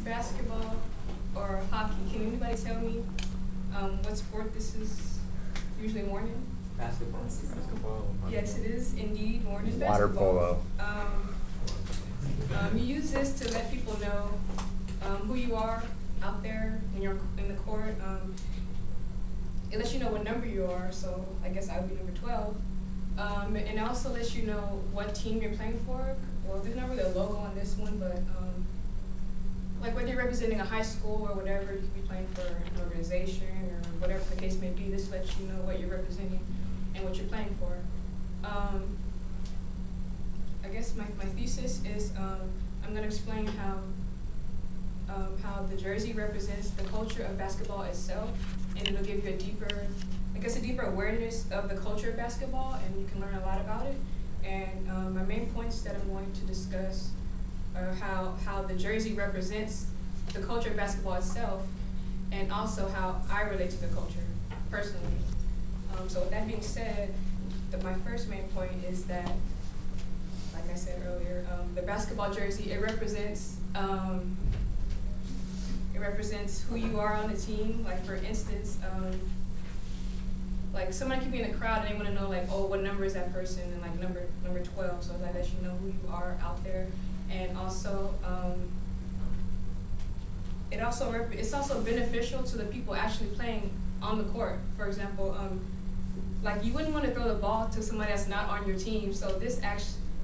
basketball or hockey? Can anybody tell me what sport this is usually worn in? Basketball. Basketball. Yes, it is indeed worn in Water basketball. polo. You use this to let people know who you are out there when you're in the court. It lets you know what number you are, so I guess I would be number 12. And it also lets you know what team you're playing for. Well, there's not really a logo on this one, but like whether you're representing a high school or whatever, you could be playing for an organization or whatever the case may be. This lets you know what you're representing and what you're playing for. I guess my thesis is I'm going to explain how the jersey represents the culture of basketball itself, and it'll give you a deeper awareness of the culture of basketball, and you can learn a lot about it. And my main points that I'm going to discuss are how the jersey represents the culture of basketball itself, and also how I relate to the culture personally. So with that being said, my first main point is that, like I said earlier, the basketball jersey, it represents who you are on the team. Like for instance, like somebody could be in the crowd and they want to know like, oh, what number is that person, and like number 12. So that lets you know who you are out there. And also, it's also beneficial to the people actually playing on the court. For example, like you wouldn't want to throw the ball to somebody that's not on your team. So this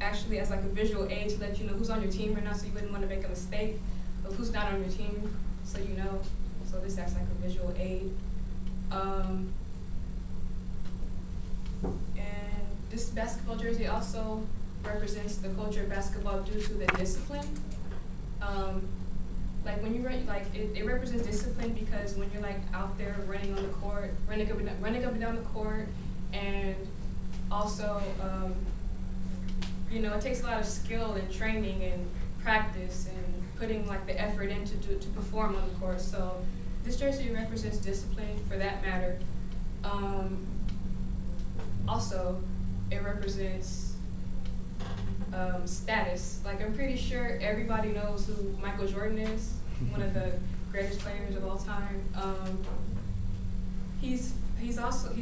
actually as like a visual aid to let you know who's on your team right now, so you wouldn't want to make a mistake of who's not on your team, so you know. So this acts like a visual aid. And this basketball jersey also represents the culture of basketball due to the discipline. Like when you it represents discipline because when you're like out there running on the court, running up and down the court, and also it takes a lot of skill and training and practice and putting like the effort in to perform on the court. So this jersey represents discipline for that matter. Also, it represents status. Like I'm pretty sure everybody knows who Michael Jordan is, one of the greatest players of all time. He's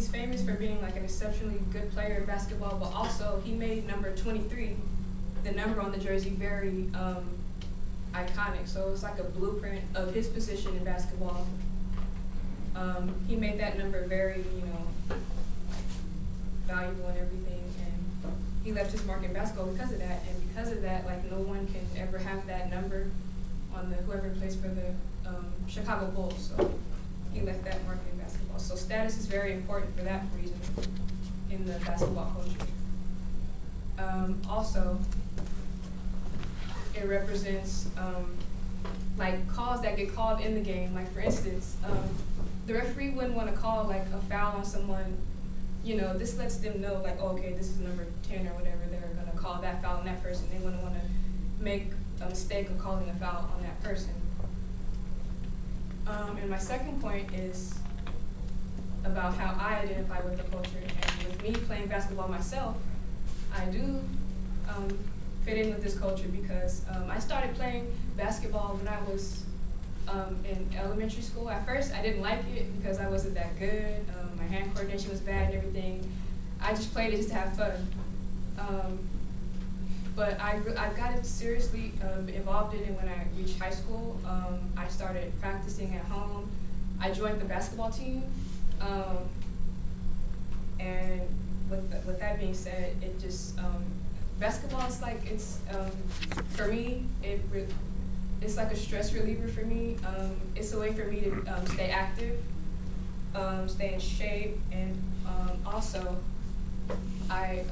famous for being like an exceptionally good player in basketball, but also he made number 23, the number on the jersey, very iconic. So it's like a blueprint of his position in basketball. He made that number very, valuable and everything, and he left his mark in basketball because of that. And because of that, like no one can ever have that number on whoever plays for the Chicago Bulls. So he left that mark in basketball. So status is very important for that reason in the basketball culture. Also, it represents like calls that get called in the game. Like for instance, the referee wouldn't want to call like a foul on someone. This lets them know like, oh, okay, this is number 10 or whatever. They're gonna call that foul on that person. They wouldn't want to make a mistake of calling a foul on that person. And my second point is about how I identify with the culture. And with me playing basketball myself, I do fit in with this culture because I started playing basketball when I was in elementary school. At first, I didn't like it because I wasn't that good. My hand coordination was bad and everything. I just played it just to have fun. But I got it seriously involved in it when I reached high school. I started practicing at home. I joined the basketball team. And with that being said, it just, basketball is like, for me, it's like a stress reliever for me. It's a way for me to stay active, stay in shape, and also I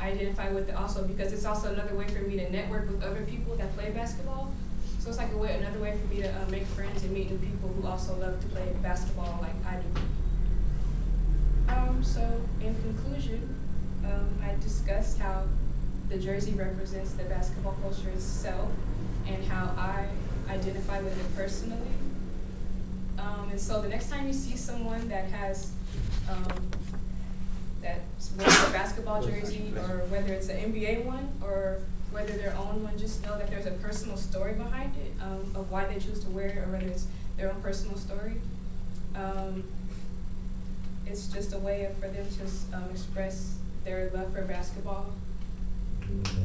identify with it also because it's also another way for me to network with other people that play basketball. So it's like another way for me to make friends and meet new people who also love to play basketball like I do. So in conclusion, I discussed how the jersey represents the basketball culture itself and how I identify with it personally. And so the next time you see someone that has that's wearing a basketball jersey, or whether it's an NBA one or whether their own one, just know that there's a personal story behind it, of why they choose to wear it, or whether it's their own personal story. It's just a way for them to express their love for basketball. Okay.